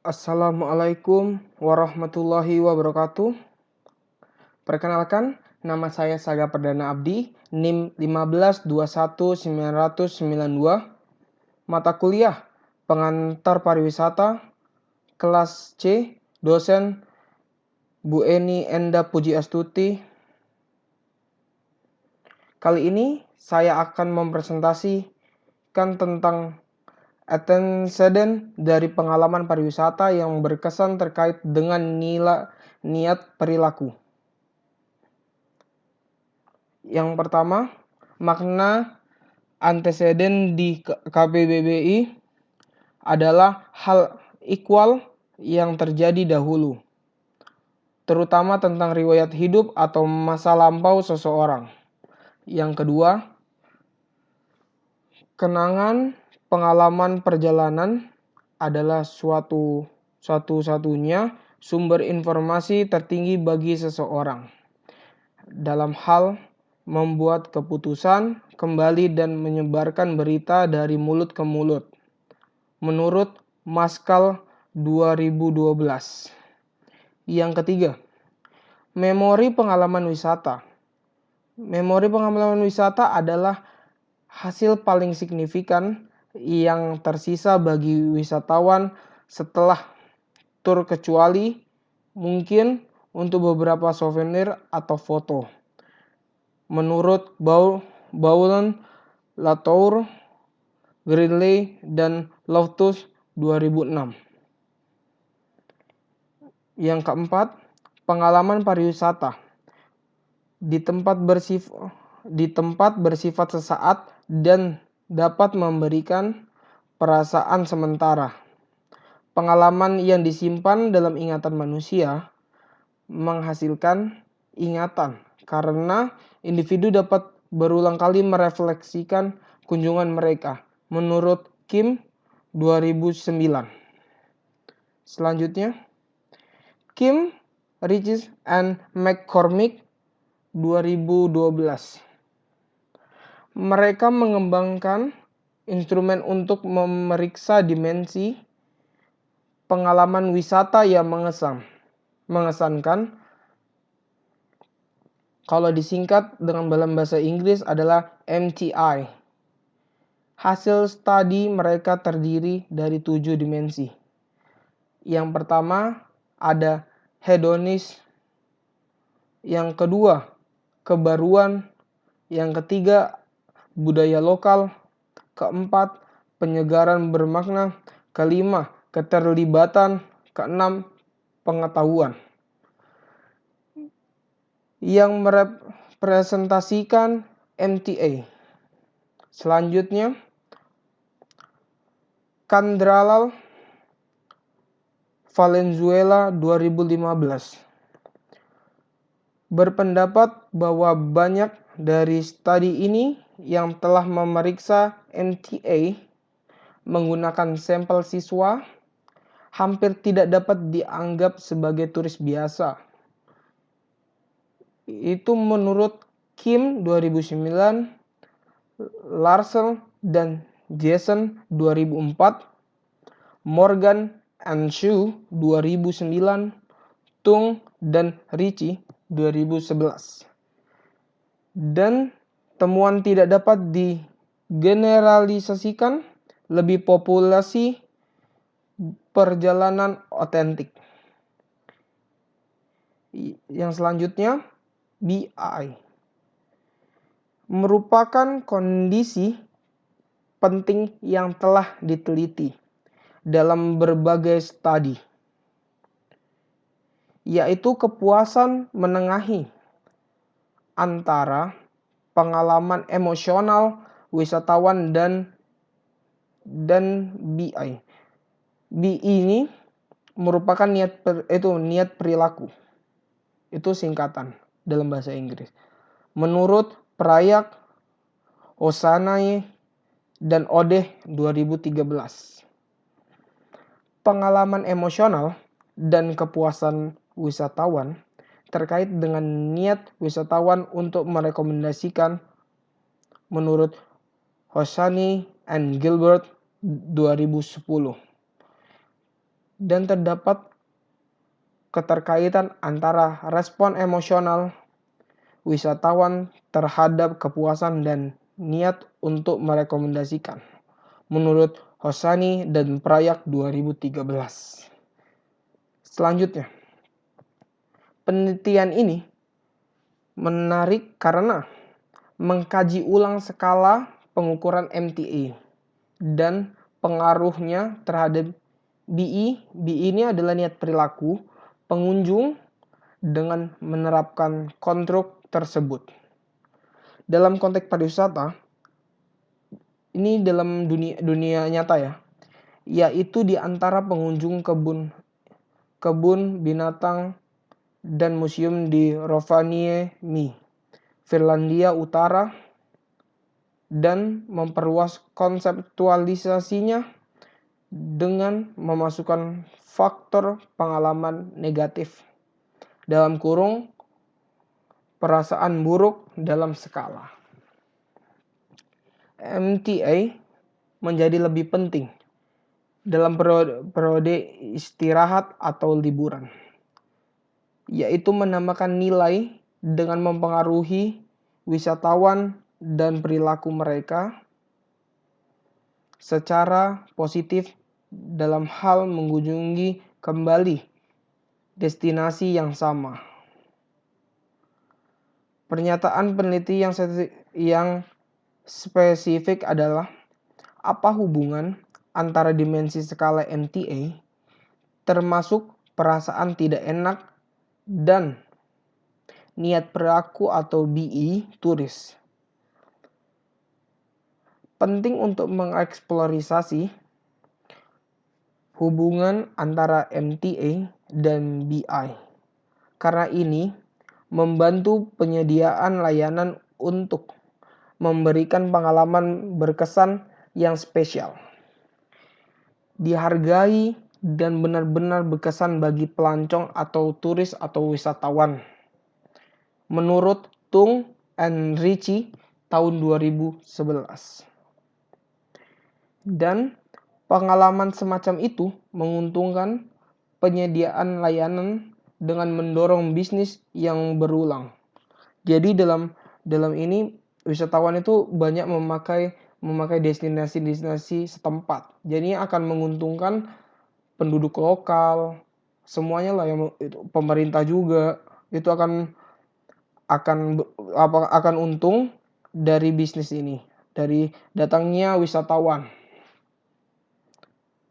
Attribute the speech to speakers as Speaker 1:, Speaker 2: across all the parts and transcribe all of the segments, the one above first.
Speaker 1: Assalamualaikum warahmatullahi wabarakatuh. Perkenalkan, nama saya Saga Perdana Abdi, NIM 1521992. Mata kuliah Pengantar Pariwisata, kelas C, dosen Bu Eni Enda Pujiastuti. Kali ini saya akan mempresentasikan tentang antecedent dari pengalaman pariwisata yang berkesan terkait dengan niat perilaku. Yang pertama, makna antecedent di KBBI adalah hal ikhwal yang terjadi dahulu, terutama tentang riwayat hidup atau masa lampau seseorang. Yang kedua, kenangan pengalaman perjalanan adalah satu-satunya sumber informasi tertinggi bagi seseorang dalam hal membuat keputusan kembali dan menyebarkan berita dari mulut ke mulut. Menurut Maskal 2012. Yang ketiga, memori pengalaman wisata. Memori pengalaman wisata adalah hasil paling signifikan yang tersisa bagi wisatawan setelah tur, kecuali mungkin untuk beberapa souvenir atau foto. Menurut Bowlen, Latour, Greenley, dan Loftus 2006. Yang keempat, pengalaman pariwisata di tempat bersifat sesaat dan dapat memberikan perasaan sementara. Pengalaman yang disimpan dalam ingatan manusia menghasilkan ingatan karena individu dapat berulang kali merefleksikan kunjungan mereka. Menurut Kim 2009. Selanjutnya, Kim, Richards, and McCormick 2012. Mereka mengembangkan instrumen untuk memeriksa dimensi pengalaman wisata yang mengesankan. Kalau disingkat dalam bahasa Inggris adalah MTI. Hasil studi mereka terdiri dari 7 dimensi. Yang pertama ada hedonis, yang kedua kebaruan, yang ketiga budaya lokal, keempat penyegaran bermakna, kelima keterlibatan, keenam pengetahuan. Yang merepresentasikan MTA. Selanjutnya, Candralal Valenzuela 2015 berpendapat bahwa banyak dari studi ini yang telah memeriksa MTA menggunakan sampel siswa hampir tidak dapat dianggap sebagai turis biasa. Itu menurut Kim 2009, Larsen dan Jason 2004, Morgan and Shu 2009, Tung dan Ricci 2011. Dan temuan tidak dapat digeneralisasikan lebih populasi perjalanan otentik. Yang selanjutnya, BI merupakan kondisi penting yang telah diteliti dalam berbagai studi, yaitu kepuasan menengahi antara pengalaman emosional wisatawan dan BI. BI ini merupakan niat perilaku. Itu singkatan dalam bahasa Inggris. Menurut Prayak, Osanai, dan Odeh 2013. Pengalaman emosional dan kepuasan wisatawan terkait dengan niat wisatawan untuk merekomendasikan menurut Hosani and Gilbert 2010. dan terdapat keterkaitan antara respon emosional wisatawan terhadap kepuasan dan niat untuk merekomendasikan, menurut Hosani dan Prayak 2013. Selanjutnya, penelitian ini menarik karena mengkaji ulang skala pengukuran MTA dan pengaruhnya terhadap BI. BI ini adalah niat perilaku pengunjung dengan menerapkan konstruk tersebut. Dalam konteks pariwisata, ini dalam dunia nyata ya, yaitu di antara pengunjung kebun binatang dan museum di Rovaniemi, Finlandia Utara, dan memperluas konseptualisasinya dengan memasukkan faktor pengalaman negatif dalam kurung perasaan buruk dalam skala. MTA menjadi lebih penting dalam periode istirahat atau liburan, yaitu menambahkan nilai dengan mempengaruhi wisatawan dan perilaku mereka secara positif dalam hal mengunjungi kembali destinasi yang sama. Pernyataan peneliti yang spesifik adalah apa hubungan antara dimensi skala MTA termasuk perasaan tidak enak dan niat perilaku atau BI turis. Penting untuk mengeksplorasi hubungan antara MTA dan BI, karena ini membantu penyediaan layanan untuk memberikan pengalaman berkesan yang spesial, dihargai, dan benar-benar berkesan bagi pelancong atau turis atau wisatawan. Menurut Tung and Ritchie tahun 2011. Dan pengalaman semacam itu menguntungkan penyediaan layanan dengan mendorong bisnis yang berulang. Jadi dalam ini wisatawan itu banyak memakai destinasi setempat. Jadi akan menguntungkan penduduk lokal, semuanya lah, yang pemerintah juga itu akan untung dari bisnis ini, dari datangnya wisatawan.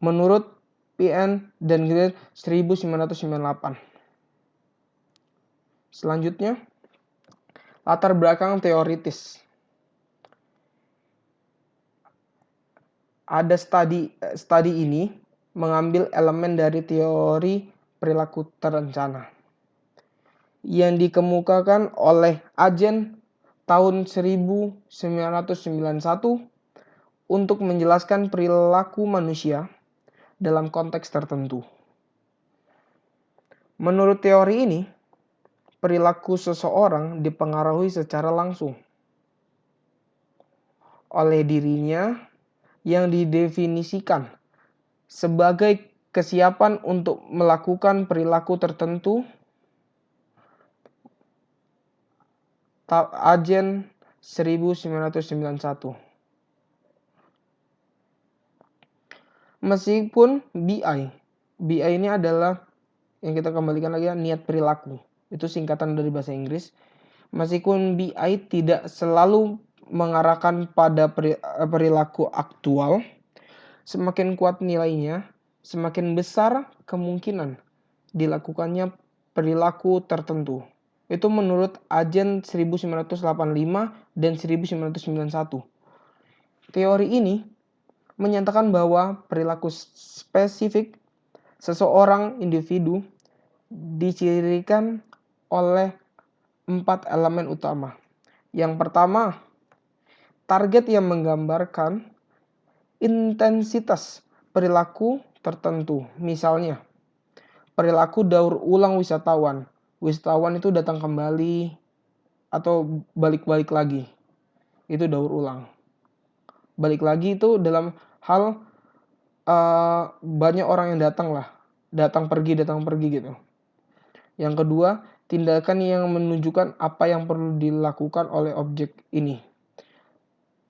Speaker 1: Menurut PN dan Grade 1998. Selanjutnya, latar belakang teoritis. Ada studi ini mengambil elemen dari teori perilaku terencana yang dikemukakan oleh Agen tahun 1991 untuk menjelaskan perilaku manusia dalam konteks tertentu. Menurut teori ini, perilaku seseorang dipengaruhi secara langsung oleh dirinya yang didefinisikan sebagai kesiapan untuk melakukan perilaku tertentu. Agen 1991. Meskipun BI ini adalah yang kita kembalikan lagi, niat perilaku. Itu singkatan dari bahasa Inggris. Meskipun BI tidak selalu mengarahkan pada perilaku aktual, semakin kuat nilainya, semakin besar kemungkinan dilakukannya perilaku tertentu. Itu menurut Agen 1985 dan 1991. Teori ini menyatakan bahwa perilaku spesifik seseorang individu dicirikan oleh 4 elemen utama. Yang pertama, target yang menggambarkan intensitas perilaku tertentu. Misalnya, perilaku daur ulang wisatawan. Wisatawan itu datang kembali atau balik-balik lagi. Itu daur ulang. Balik lagi itu dalam hal banyak orang yang datang lah. datang pergi gitu. Yang kedua, tindakan yang menunjukkan apa yang perlu dilakukan oleh objek ini.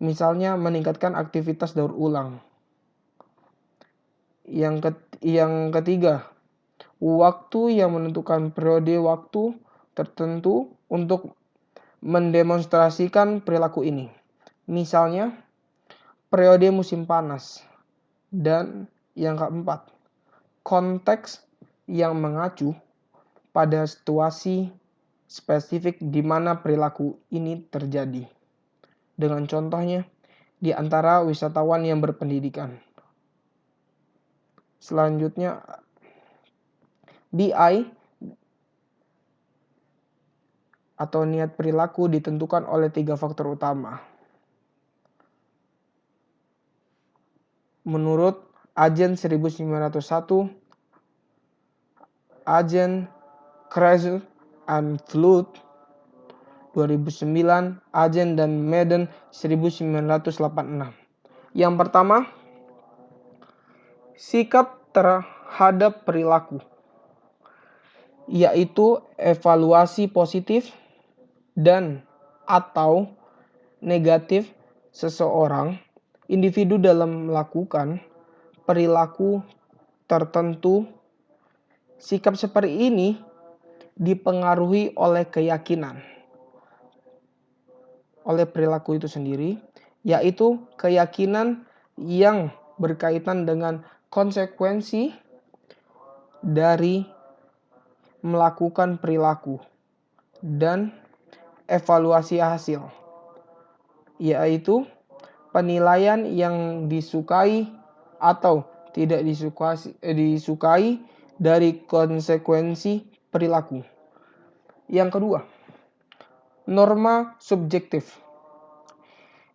Speaker 1: Misalnya meningkatkan aktivitas daur ulang. Yang ketiga, waktu yang menentukan periode waktu tertentu untuk mendemonstrasikan perilaku ini. Misalnya, periode musim panas. Dan yang keempat, konteks yang mengacu pada situasi spesifik di mana perilaku ini terjadi. Dengan contohnya, di antara wisatawan yang berpendidikan. Selanjutnya, BI atau niat perilaku ditentukan oleh 3 faktor utama. Menurut Agen 1901, Agen Kreuzer and Flood 2009, Agen dan Madden 1986. Yang pertama, sikap terhadap perilaku, yaitu evaluasi positif dan atau negatif seseorang, individu dalam melakukan perilaku tertentu. Sikap seperti ini dipengaruhi oleh keyakinan, oleh perilaku itu sendiri, yaitu keyakinan yang berkaitan dengan konsekuensi dari melakukan perilaku dan evaluasi hasil, yaitu penilaian yang disukai atau tidak disukai dari konsekuensi perilaku. Yang kedua, norma subjektif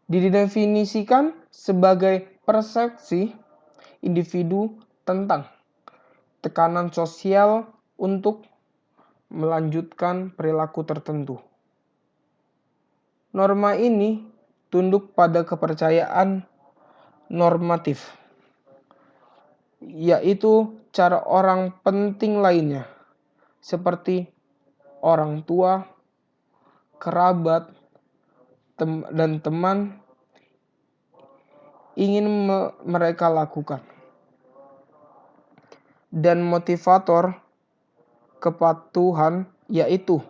Speaker 1: didefinisikan sebagai persepsi individu tentang tekanan sosial untuk melanjutkan perilaku tertentu. Norma ini tunduk pada kepercayaan normatif, yaitu cara orang penting lainnya, seperti orang tua, kerabat, dan teman ingin mereka lakukan. Dan motivator kepatuhan yaitu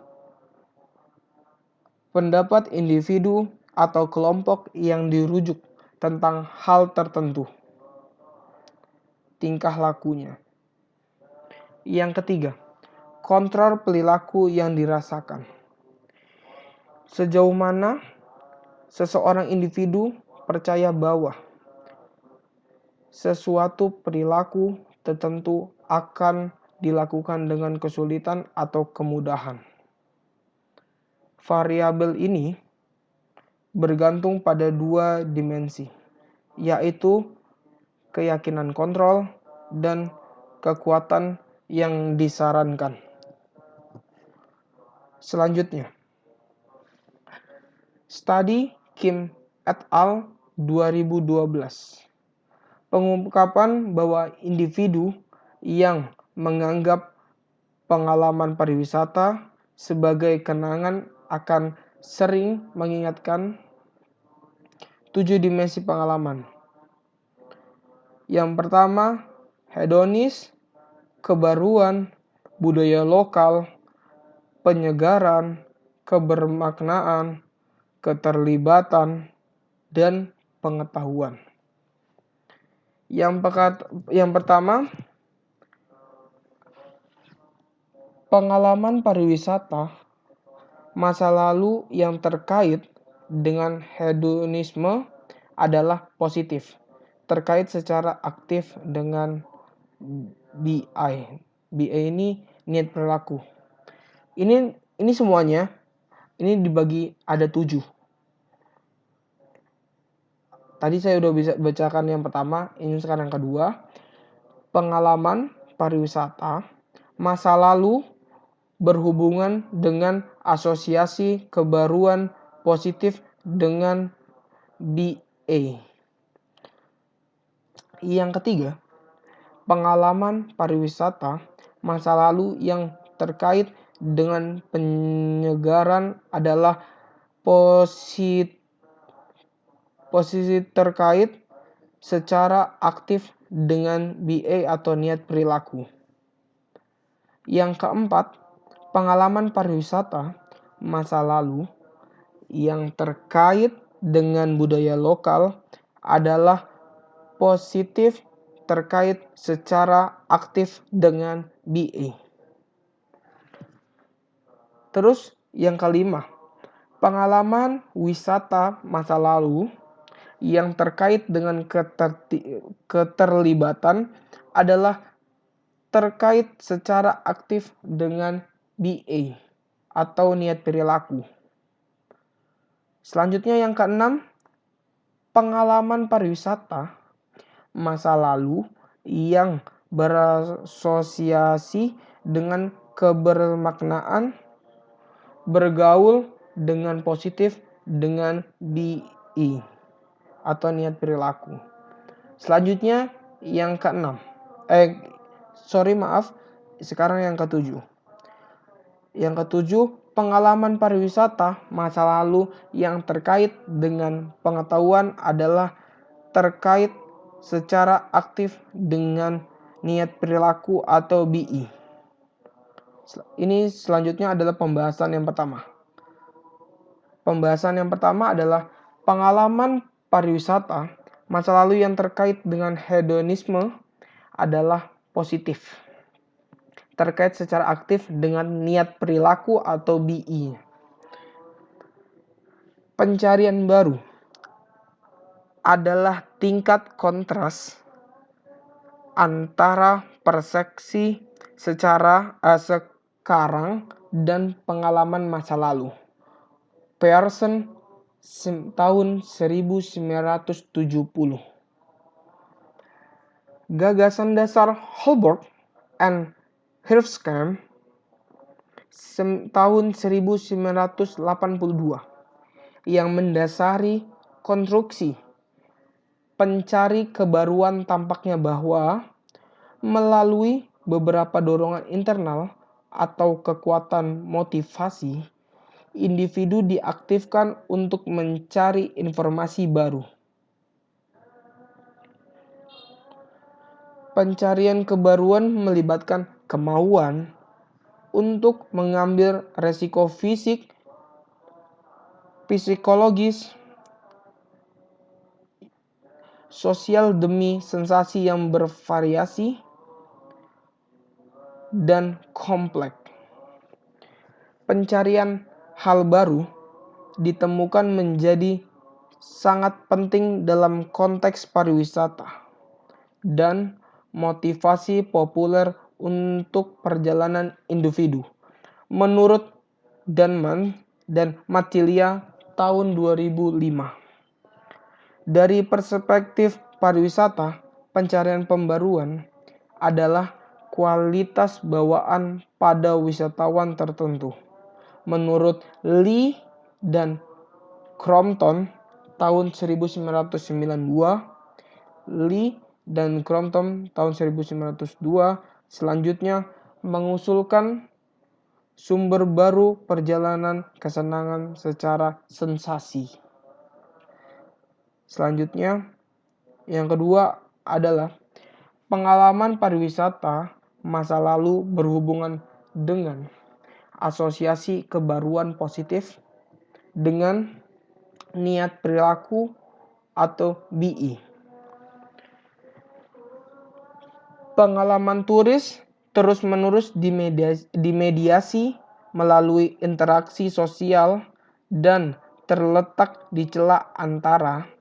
Speaker 1: pendapat individu atau kelompok yang dirujuk tentang hal tertentu, tingkah lakunya. Yang ketiga, kontrol perilaku yang dirasakan. Sejauh mana seseorang individu percaya bahwa sesuatu perilaku tertentu akan dilakukan dengan kesulitan atau kemudahan. Variabel ini bergantung pada 2 dimensi, yaitu keyakinan kontrol dan kekuatan yang disarankan. Selanjutnya, studi Kim et al. 2012. Pengungkapan bahwa individu yang menganggap pengalaman pariwisata sebagai kenangan akan sering mengingatkan 7 dimensi pengalaman. Yang pertama, hedonis, kebaruan, budaya lokal, penyegaran, kebermaknaan, keterlibatan, dan pengetahuan. Yang pertama, pengalaman pariwisata masa lalu yang terkait dengan hedonisme adalah positif, terkait secara aktif dengan BI. BI ini niat perilaku. Ini semuanya, ini dibagi ada 7. Tadi saya udah bisa bacakan yang pertama, ini sekarang yang kedua. Pengalaman pariwisata masa lalu berhubungan dengan asosiasi kebaruan positif dengan BA. Yang ketiga, pengalaman pariwisata masa lalu yang terkait dengan penyegaran adalah posisi terkait secara aktif dengan BA atau niat perilaku. Yang keempat, pengalaman pariwisata masa lalu yang terkait dengan budaya lokal adalah positif terkait secara aktif dengan BA. Terus yang kelima, pengalaman wisata masa lalu yang terkait dengan keterlibatan adalah terkait secara aktif dengan BA atau niat perilaku. Selanjutnya yang keenam, pengalaman pariwisata masa lalu yang berasosiasi dengan kebermaknaan, bergaul dengan positif dengan BE atau niat perilaku. Selanjutnya yang keenam. Sekarang yang ketujuh. Yang ketujuh, pengalaman pariwisata masa lalu yang terkait dengan pengetahuan adalah terkait secara aktif dengan niat perilaku atau BE. Ini selanjutnya adalah pembahasan yang pertama. Pembahasan yang pertama adalah pengalaman pariwisata masa lalu yang terkait dengan hedonisme adalah positif. Terkait secara aktif dengan niat perilaku atau BE. Pencarian baru adalah tingkat kontras antara persepsi sekarang dan pengalaman masa lalu. Pearson tahun 1970. Gagasan dasar Holbrook and Hirschsprung tahun 1982 yang mendasari konstruksi pencari kebaruan tampaknya bahwa melalui beberapa dorongan internal atau kekuatan motivasi, individu diaktifkan untuk mencari informasi baru. Pencarian kebaruan melibatkan kemauan untuk mengambil resiko fisik, psikologis, sosial demi sensasi yang bervariasi dan kompleks. Pencarian hal baru ditemukan menjadi sangat penting dalam konteks pariwisata dan motivasi populer untuk perjalanan individu. Menurut Denman dan Matilia tahun 2005. Dari perspektif pariwisata, pencarian pembaruan adalah kualitas bawaan pada wisatawan tertentu. Menurut Lee dan Crompton tahun 1992, Lee dan Crompton tahun 1902 selanjutnya mengusulkan sumber baru perjalanan kesenangan secara sensasi. Selanjutnya, yang kedua adalah pengalaman pariwisata masa lalu berhubungan dengan asosiasi kebaruan positif dengan niat perilaku atau BE. Pengalaman turis terus-menerus dimediasi melalui interaksi sosial dan terletak di celah antara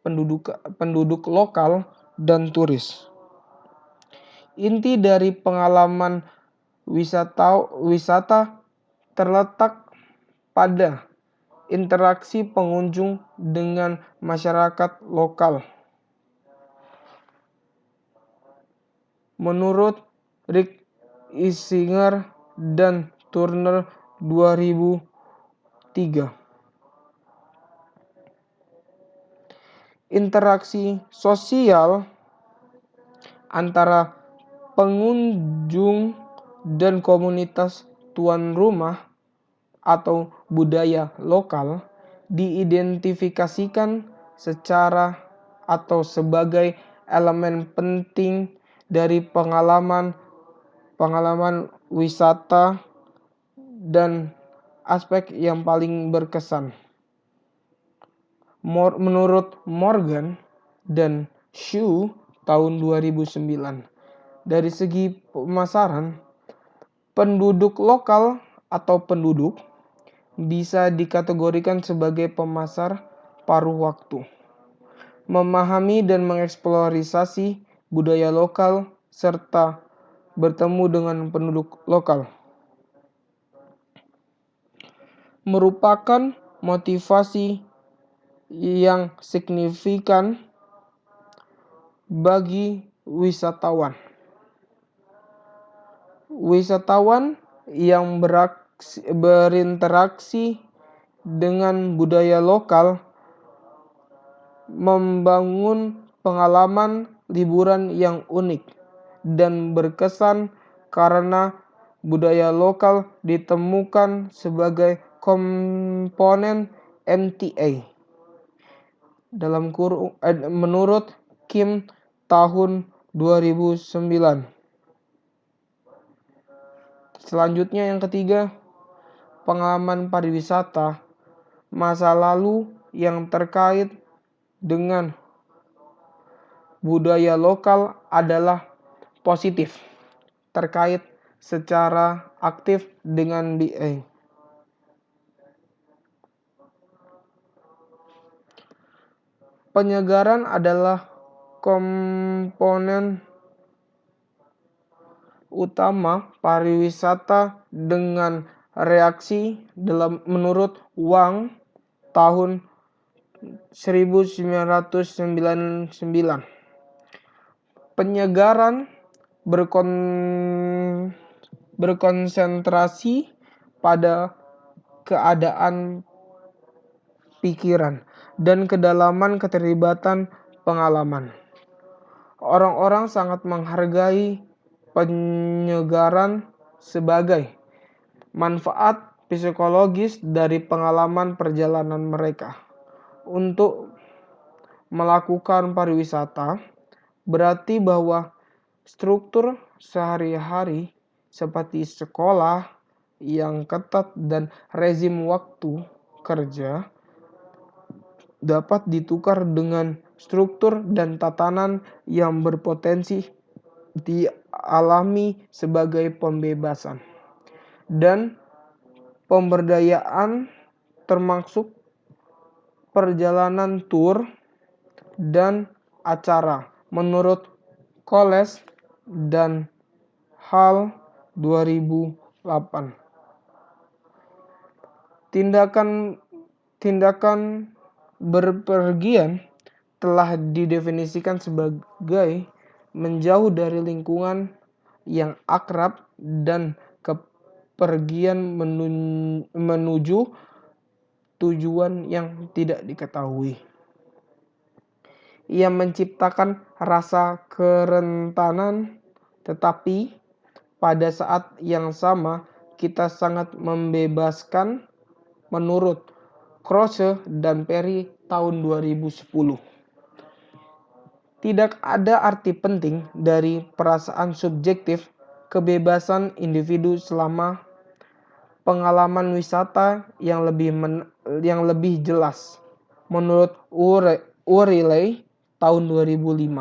Speaker 1: penduduk lokal dan turis. Inti dari pengalaman wisata terletak pada interaksi pengunjung dengan masyarakat lokal. Menurut Rick Isinger dan Turner 2003. Interaksi sosial antara pengunjung dan komunitas tuan rumah atau budaya lokal diidentifikasikan secara atau sebagai elemen penting dari pengalaman wisata dan aspek yang paling berkesan. Menurut Morgan dan Xu tahun 2009, dari segi pemasaran, penduduk lokal atau penduduk bisa dikategorikan sebagai pemasar paruh waktu, memahami dan mengeksplorasi budaya lokal serta bertemu dengan penduduk lokal. Merupakan motivasi yang signifikan bagi wisatawan. Wisatawan yang berinteraksi dengan budaya lokal membangun pengalaman liburan yang unik dan berkesan karena budaya lokal ditemukan sebagai komponen MTA. Menurut Kim tahun 2009. Selanjutnya yang ketiga, pengalaman pariwisata masa lalu yang terkait dengan budaya lokal adalah positif, terkait secara aktif dengan BA. Penyegaran adalah komponen utama pariwisata dengan reaksi menurut Wang tahun 1999. Penyegaran berkonsentrasi pada keadaan pikiran dan kedalaman keterlibatan pengalaman. Orang-orang sangat menghargai penyegaran sebagai manfaat psikologis dari pengalaman perjalanan mereka. Untuk melakukan pariwisata berarti bahwa struktur sehari-hari seperti sekolah yang ketat dan rezim waktu kerja dapat ditukar dengan struktur dan tatanan yang berpotensi dialami sebagai pembebasan dan pemberdayaan, termasuk perjalanan tur dan acara, menurut Koles dan Hall 2008. Tindakan berpergian telah didefinisikan sebagai menjauh dari lingkungan yang akrab dan kepergian menuju tujuan yang tidak diketahui. Ia menciptakan rasa kerentanan, tetapi pada saat yang sama kita sangat membebaskan, menurut Croce dan Perry tahun 2010. Tidak ada arti penting dari perasaan subjektif kebebasan individu selama pengalaman wisata yang lebih jelas, menurut O'Reilly tahun 2005.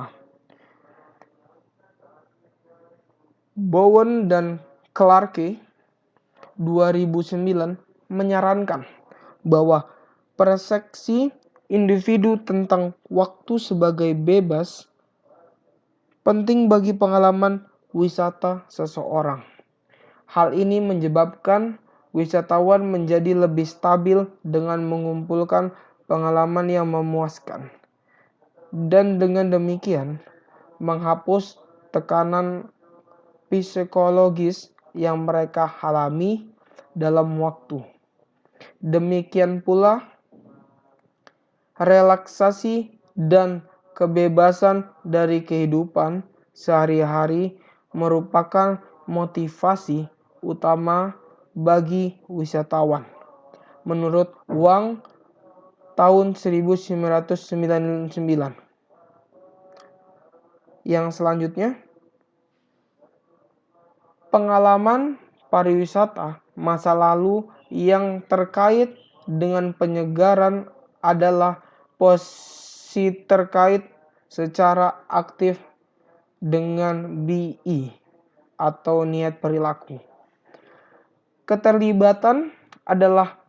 Speaker 1: Bowen dan Clarke 2009 menyarankan bahwa persepsi individu tentang waktu sebagai bebas penting bagi pengalaman wisata seseorang. Hal ini menyebabkan wisatawan menjadi lebih stabil dengan mengumpulkan pengalaman yang memuaskan, dan dengan demikian menghapus tekanan psikologis yang mereka alami dalam waktu. Demikian pula relaksasi dan kebebasan dari kehidupan sehari-hari merupakan motivasi utama bagi wisatawan. Menurut Wang tahun 1999. Yang selanjutnya, pengalaman pariwisata masa lalu yang terkait dengan penyegaran adalah posisi terkait secara aktif dengan BI atau niat perilaku. Keterlibatan adalah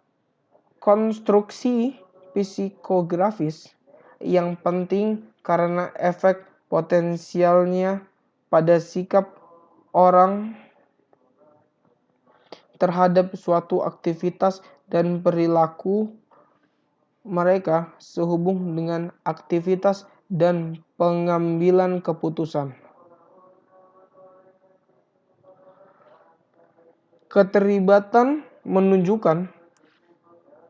Speaker 1: konstruksi psikografis yang penting karena efek potensialnya pada sikap orang terhadap suatu aktivitas dan perilaku mereka sehubung dengan aktivitas dan pengambilan keputusan. Keterlibatan menunjukkan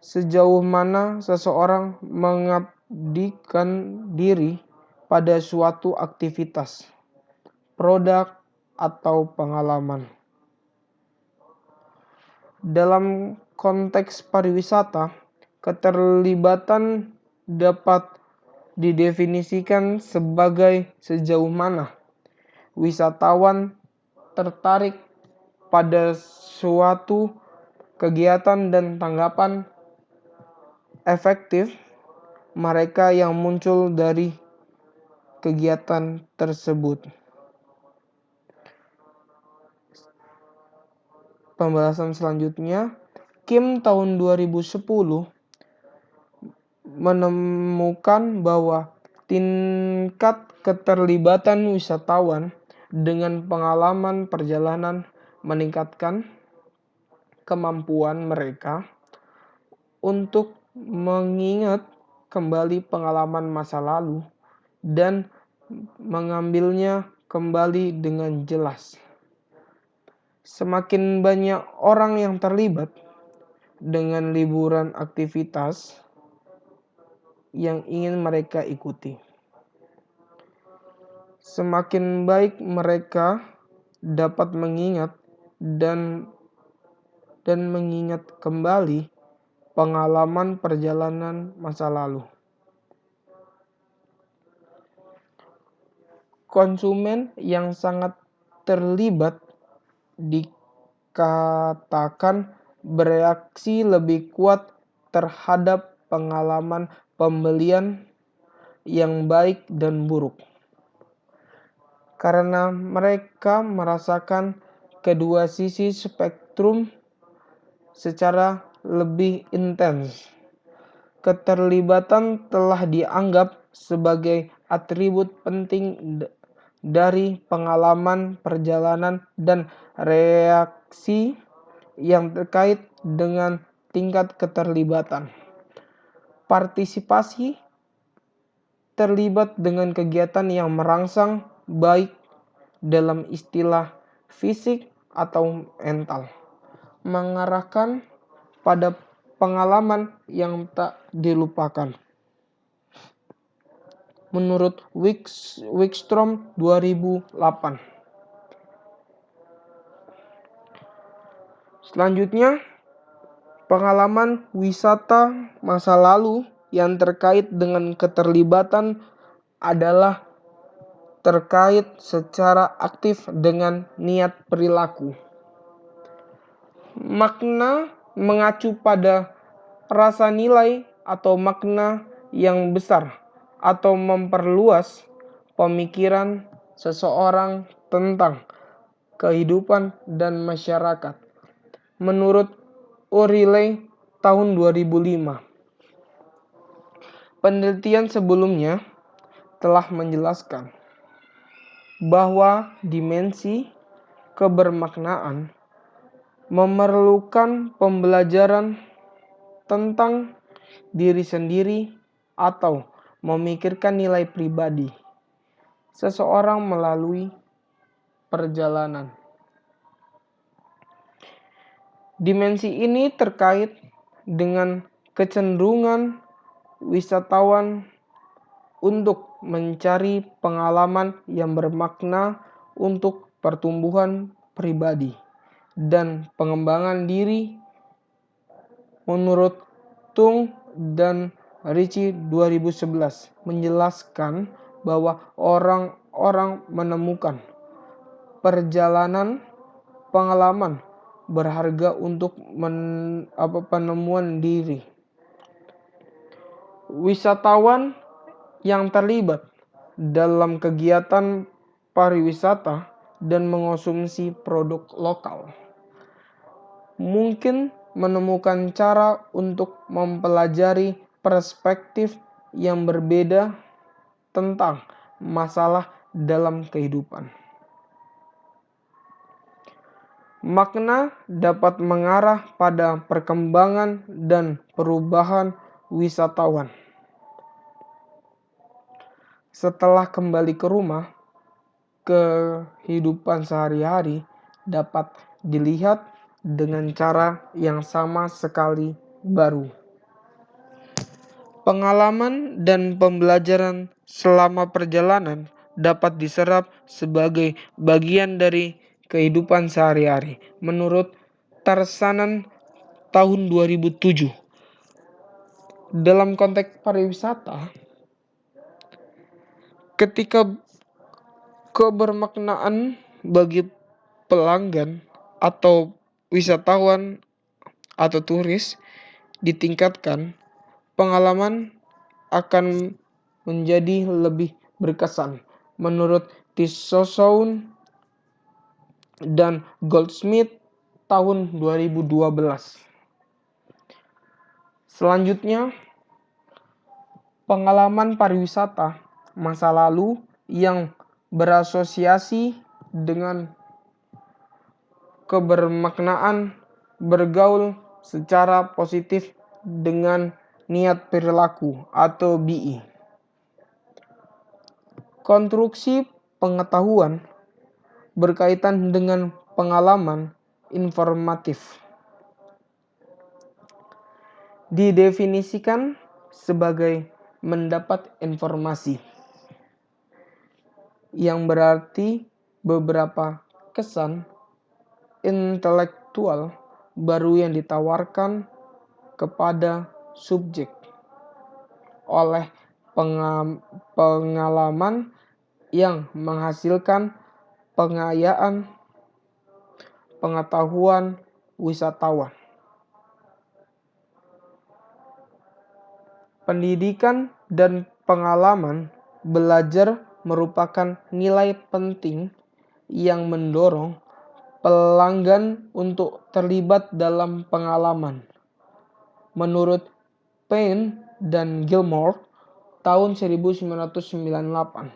Speaker 1: sejauh mana seseorang mengabdikan diri pada suatu aktivitas, produk, atau pengalaman. Dalam konteks pariwisata, keterlibatan dapat didefinisikan sebagai sejauh mana wisatawan tertarik pada suatu kegiatan dan tanggapan efektif mereka yang muncul dari kegiatan tersebut. Pembahasan selanjutnya, Kim tahun 2010 menemukan bahwa tingkat keterlibatan wisatawan dengan pengalaman perjalanan meningkatkan kemampuan mereka untuk mengingat kembali pengalaman masa lalu dan mengambilnya kembali dengan jelas. Semakin banyak orang yang terlibat dengan liburan aktivitas yang ingin mereka ikuti, semakin baik mereka dapat mengingat dan mengingat kembali pengalaman perjalanan masa lalu. Konsumen yang sangat terlibat dikatakan bereaksi lebih kuat terhadap pengalaman pembelian yang baik dan buruk, karena mereka merasakan kedua sisi spektrum secara lebih intens. Keterlibatan telah dianggap sebagai atribut penting dari pengalaman perjalanan dan reaksi yang terkait dengan tingkat keterlibatan. Partisipasi terlibat dengan kegiatan yang merangsang baik dalam istilah fisik atau mental, mengarahkan pada pengalaman yang tak dilupakan. Menurut Wikström 2008. Selanjutnya, pengalaman wisata masa lalu yang terkait dengan keterlibatan adalah terkait secara aktif dengan niat perilaku. Makna mengacu pada rasa nilai atau makna yang besar atau memperluas pemikiran seseorang tentang kehidupan dan masyarakat. Menurut O'Reilly tahun 2005. Penelitian sebelumnya telah menjelaskan bahwa dimensi kebermaknaan memerlukan pembelajaran tentang diri sendiri atau memikirkan nilai pribadi seseorang melalui perjalanan. Dimensi ini terkait dengan kecenderungan wisatawan untuk mencari pengalaman yang bermakna untuk pertumbuhan pribadi, dan pengembangan diri. Menurut Tung dan Ricci 2011 menjelaskan bahwa orang-orang menemukan perjalanan pengalaman berharga untuk penemuan diri. Wisatawan yang terlibat dalam kegiatan pariwisata dan mengonsumsi produk lokal mungkin menemukan cara untuk mempelajari perspektif yang berbeda tentang masalah dalam kehidupan. Makna dapat mengarah pada perkembangan dan perubahan wisatawan. Setelah kembali ke rumah, kehidupan sehari-hari dapat dilihat dengan cara yang sama sekali baru. Pengalaman dan pembelajaran selama perjalanan dapat diserap sebagai bagian dari kehidupan sehari-hari. Menurut Tarsanan tahun 2007, dalam konteks pariwisata, ketika kebermaknaan bagi pelanggan atau wisatawan atau turis ditingkatkan, pengalaman akan menjadi lebih berkesan. Menurut Tissosohn dan Goldsmith tahun 2012. Selanjutnya, pengalaman pariwisata masa lalu yang berasosiasi dengan kebermaknaan bergaul secara positif dengan niat perilaku atau BI. Konstruksi pengetahuan berkaitan dengan pengalaman informatif didefinisikan sebagai mendapat informasi, yang berarti beberapa kesan intelektual baru yang ditawarkan kepada subjek oleh pengalaman yang menghasilkan pengayaan pengetahuan wisatawan. Pendidikan dan pengalaman belajar merupakan nilai penting yang mendorong pelanggan untuk terlibat dalam pengalaman. Menurut Payne dan Gilmore tahun 1998.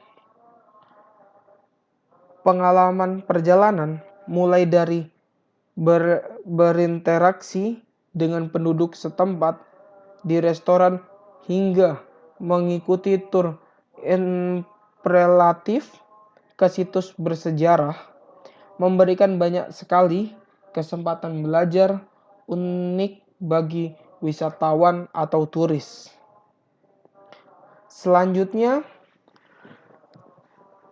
Speaker 1: Pengalaman perjalanan mulai dari berinteraksi dengan penduduk setempat di restoran hingga mengikuti tur prelatif ke situs bersejarah memberikan banyak sekali kesempatan belajar unik bagi wisatawan atau turis. Selanjutnya,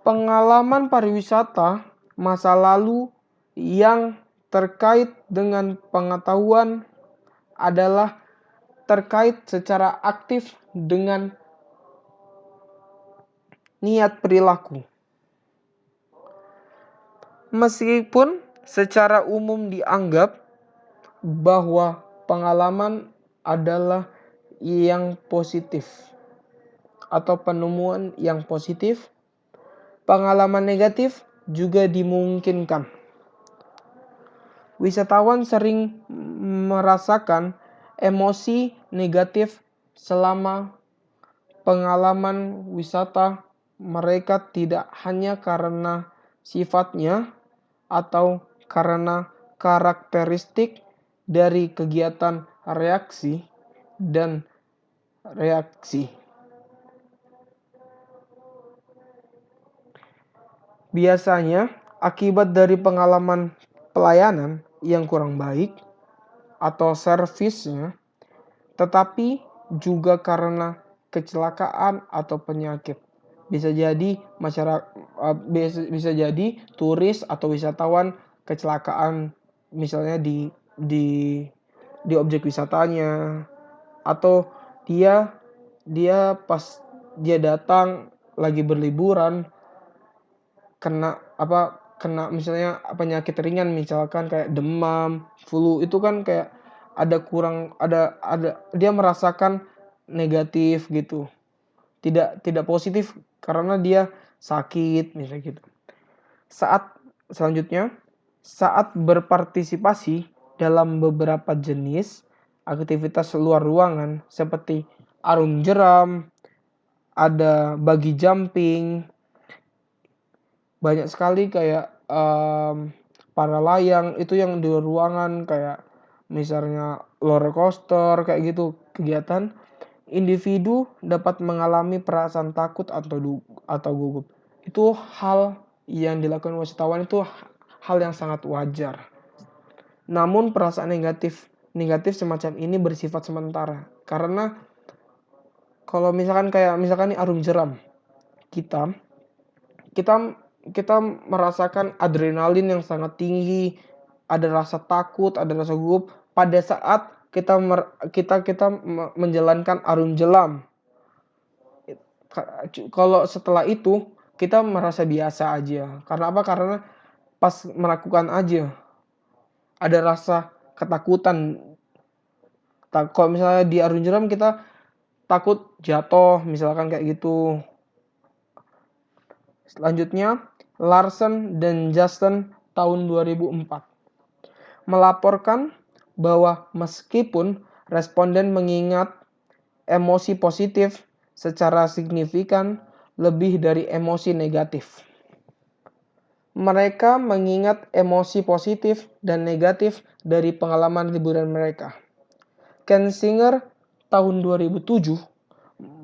Speaker 1: pengalaman pariwisata masa lalu yang terkait dengan pengetahuan adalah terkait secara aktif dengan niat perilaku. Meskipun secara umum dianggap bahwa pengalaman adalah yang positif atau penemuan yang positif, pengalaman negatif juga dimungkinkan. Wisatawan sering merasakan emosi negatif selama pengalaman wisata mereka, tidak hanya karena sifatnya atau karena karakteristik dari kegiatan reaksi dan reaksi. Biasanya akibat dari pengalaman pelayanan yang kurang baik atau servisnya, tetapi juga karena kecelakaan atau penyakit. Bisa jadi bisa jadi turis atau wisatawan kecelakaan misalnya di objek wisatanya, atau dia pas dia datang lagi berliburan kena misalnya penyakit ringan, misalkan kayak demam, flu, itu kan kayak ada dia merasakan negatif gitu. Tidak positif karena dia sakit misalnya gitu. Selanjutnya, saat berpartisipasi dalam beberapa jenis aktivitas luar ruangan seperti arum jeram, ada bungee jumping, banyak sekali kayak para layang itu yang di ruangan, kayak misalnya roller coaster kayak gitu kegiatan, individu dapat mengalami perasaan takut atau gugup. Itu hal yang dilakukan wisatawan, itu hal yang sangat wajar. Namun perasaan negatif semacam ini bersifat sementara. Karena kalau misalkan nih arum jeram, kita merasakan adrenalin yang sangat tinggi, ada rasa takut, ada rasa gugup pada saat kita menjalankan arum jeram. Kalau setelah itu kita merasa biasa aja. Karena apa? Karena pas melakukan aja ada rasa ketakutan. Kalau misalnya di arum jeram kita takut jatuh, misalkan kayak gitu. Selanjutnya, Larsen dan Justin tahun 2004 melaporkan bahwa meskipun responden mengingat emosi positif secara signifikan lebih dari emosi negatif, mereka mengingat emosi positif dan negatif dari pengalaman liburan mereka. Kensinger tahun 2007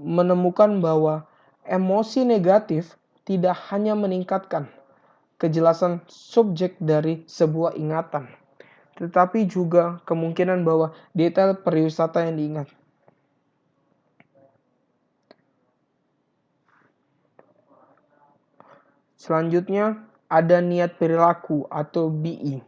Speaker 1: menemukan bahwa emosi negatif tidak hanya meningkatkan kejelasan subjek dari sebuah ingatan, tetapi juga kemungkinan bahwa detail pariwisata yang diingat. Selanjutnya ada niat perilaku atau BI.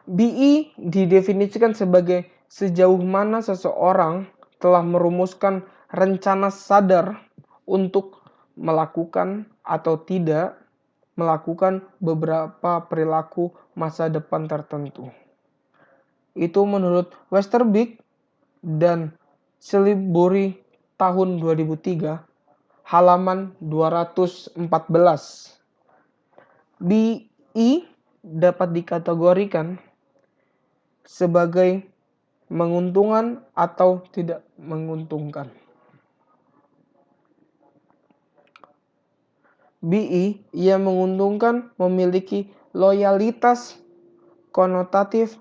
Speaker 1: BI didefinisikan sebagai sejauh mana seseorang telah merumuskan rencana sadar untuk melakukan atau tidak melakukan beberapa perilaku masa depan tertentu. Itu menurut Westerbeek dan Siliburi tahun 2003, halaman 214. BI dapat dikategorikan sebagai menguntungkan atau tidak menguntungkan. BI yang menguntungkan memiliki loyalitas konotatif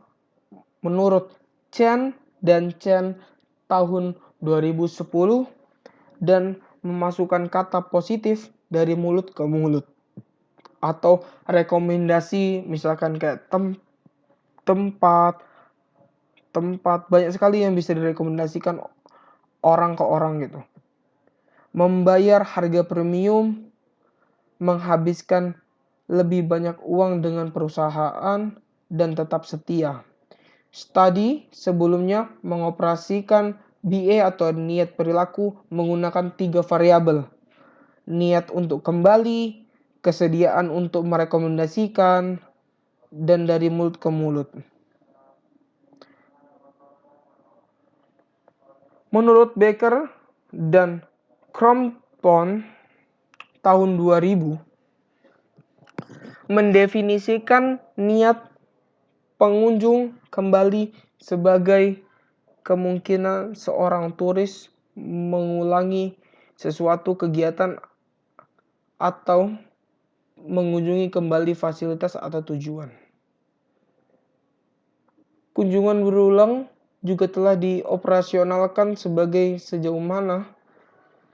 Speaker 1: menurut Chen dan Chen tahun 2010 dan memasukkan kata positif dari mulut ke mulut atau rekomendasi, misalkan kayak tempat banyak sekali yang bisa direkomendasikan orang ke orang gitu. Membayar harga premium, menghabiskan lebih banyak uang dengan perusahaan, dan tetap setia. Studi sebelumnya mengoperasikan BA atau niat perilaku menggunakan 3 variabel. Niat untuk kembali, kesediaan untuk merekomendasikan, dan dari mulut ke mulut. Menurut Becker dan Crompton tahun 2000 mendefinisikan niat pengunjung kembali sebagai kemungkinan seorang turis mengulangi sesuatu kegiatan atau mengunjungi kembali fasilitas atau tujuan. Kunjungan berulang juga telah dioperasionalkan sebagai sejauh mana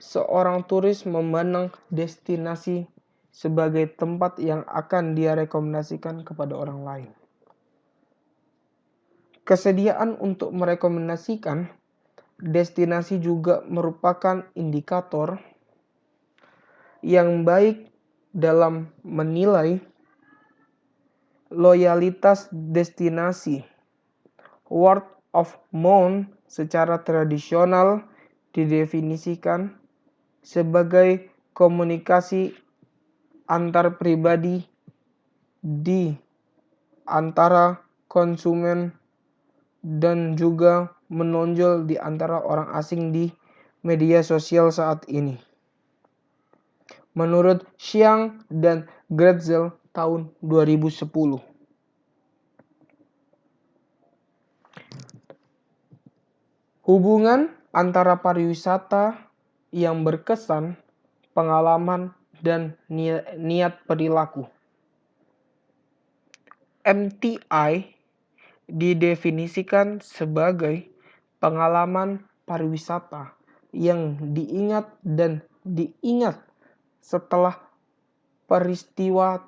Speaker 1: seorang turis memandang destinasi sebagai tempat yang akan dia rekomendasikan kepada orang lain. Kesediaan untuk merekomendasikan destinasi juga merupakan indikator yang baik dalam menilai loyalitas destinasi. Word of mouth secara tradisional didefinisikan sebagai komunikasi antar pribadi di antara konsumen dan juga menonjol di antara orang asing di media sosial saat ini. Menurut Xiang dan Gretzel tahun 2010. Hubungan antara pariwisata yang berkesan, pengalaman, dan niat perilaku. MTI didefinisikan sebagai pengalaman pariwisata yang diingat setelah peristiwa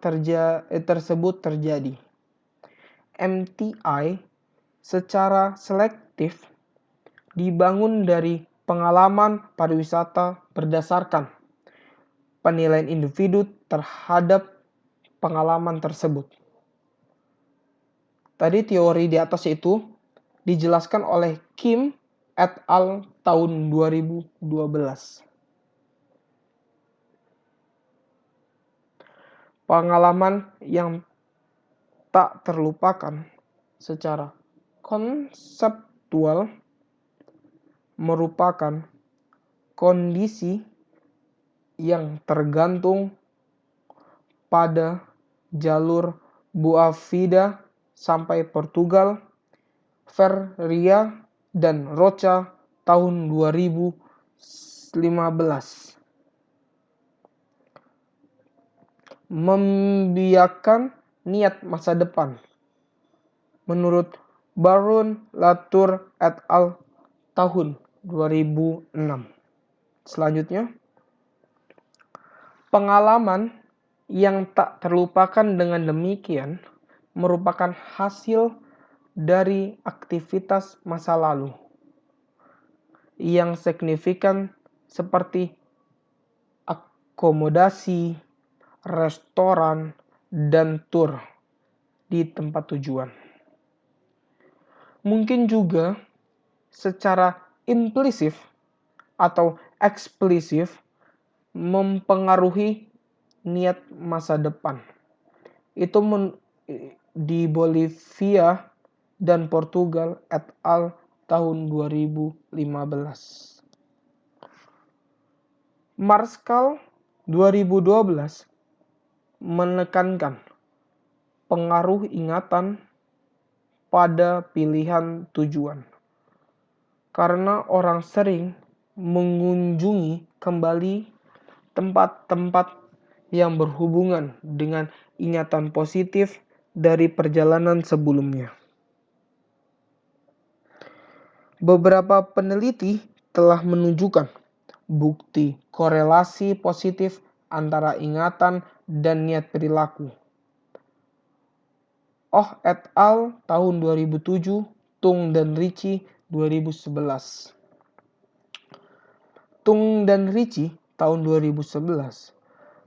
Speaker 1: tersebut terjadi. MTI secara selektif dibangun dari pengalaman pariwisata berdasarkan penilaian individu terhadap pengalaman tersebut. Tadi teori di atas itu dijelaskan oleh Kim et al. Tahun 2012. Pengalaman yang tak terlupakan secara konseptual merupakan kondisi yang tergantung pada jalur Boa Vida sampai Portugal, Feria dan Rocha tahun 2015. Membiarkan niat masa depan. Menurut Baron Latour et al. Tahun 2006. Selanjutnya, pengalaman yang tak terlupakan dengan demikian merupakan hasil dari aktivitas masa lalu yang signifikan seperti akomodasi, restoran, dan tur di tempat tujuan. Mungkin juga secara implisit atau eksplisit mempengaruhi niat masa depan. Itu di Bolivia dan Portugal et al. Tahun 2015. Marskal 2012 menekankan pengaruh ingatan pada pilihan tujuan. Karena orang sering mengunjungi kembali tempat-tempat yang berhubungan dengan ingatan positif dari perjalanan sebelumnya. Beberapa peneliti telah menunjukkan bukti korelasi positif antara ingatan dan niat perilaku. Oh et al. Tahun 2007, Tung dan Ricci 2011. Tung dan Ricci tahun 2011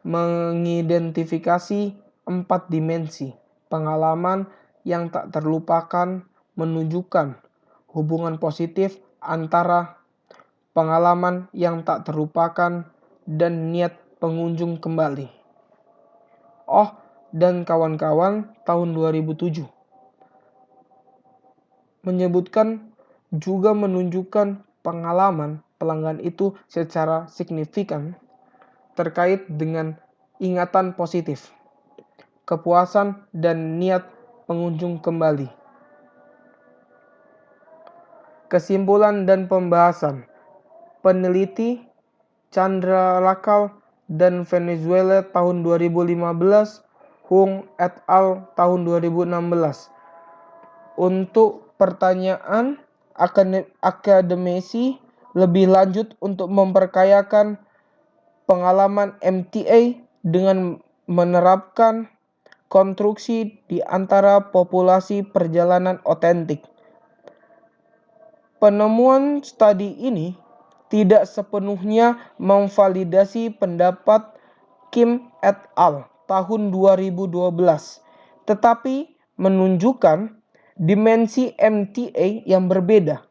Speaker 1: mengidentifikasi 4 dimensi pengalaman yang tak terlupakan, menunjukkan hubungan positif antara pengalaman yang tak terlupakan dan niat pengunjung kembali. Oh dan kawan-kawan tahun 2007 menyebutkan juga menunjukkan pengalaman pelanggan itu secara signifikan terkait dengan ingatan positif, kepuasan, dan niat pengunjung kembali. Kesimpulan dan pembahasan. Peneliti Chandra Lakal dan Venezuela tahun 2015, Hung et al. Tahun 2016. Untuk pertanyaan akademisi lebih lanjut untuk memperkayakan pengalaman MTA dengan menerapkan konstruksi di antara populasi perjalanan otentik. Penemuan studi ini tidak sepenuhnya memvalidasi pendapat Kim et al. Tahun 2012, tetapi menunjukkan dimensi MTA yang berbeda.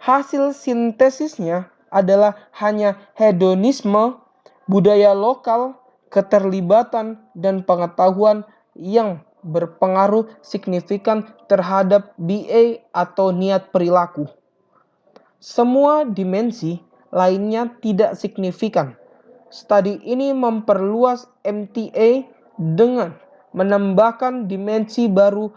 Speaker 1: Hasil sintesisnya adalah hanya hedonisme, budaya lokal, keterlibatan, dan pengetahuan yang berpengaruh signifikan terhadap BA atau niat perilaku. Semua dimensi lainnya tidak signifikan. Studi ini memperluas MTA dengan menambahkan dimensi baru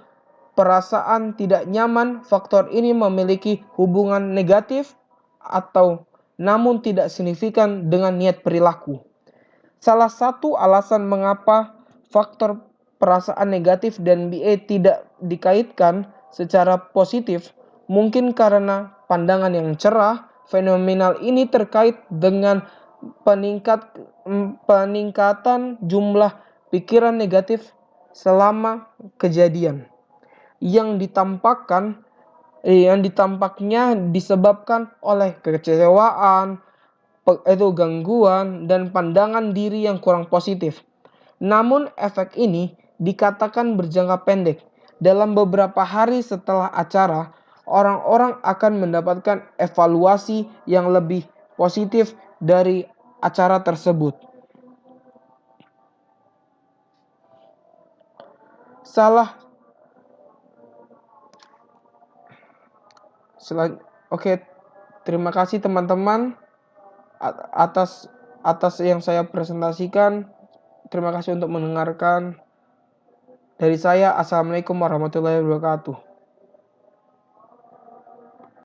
Speaker 1: perasaan tidak nyaman. Faktor ini memiliki hubungan negatif atau namun tidak signifikan dengan niat perilaku. Salah satu alasan mengapa faktor perasaan negatif dan BA tidak dikaitkan secara positif mungkin karena pandangan yang cerah. Fenomenal ini terkait dengan peningkatan jumlah pikiran negatif selama kejadian yang ditampaknya disebabkan oleh kekecewaan, gangguan, dan pandangan diri yang kurang positif. Namun efek ini dikatakan berjangka pendek. Dalam beberapa hari setelah acara, orang-orang akan mendapatkan evaluasi yang lebih positif dari acara tersebut. Terima kasih teman-teman atas yang saya presentasikan. Terima kasih untuk mendengarkan. Dari saya, assalamualaikum warahmatullahi wabarakatuh.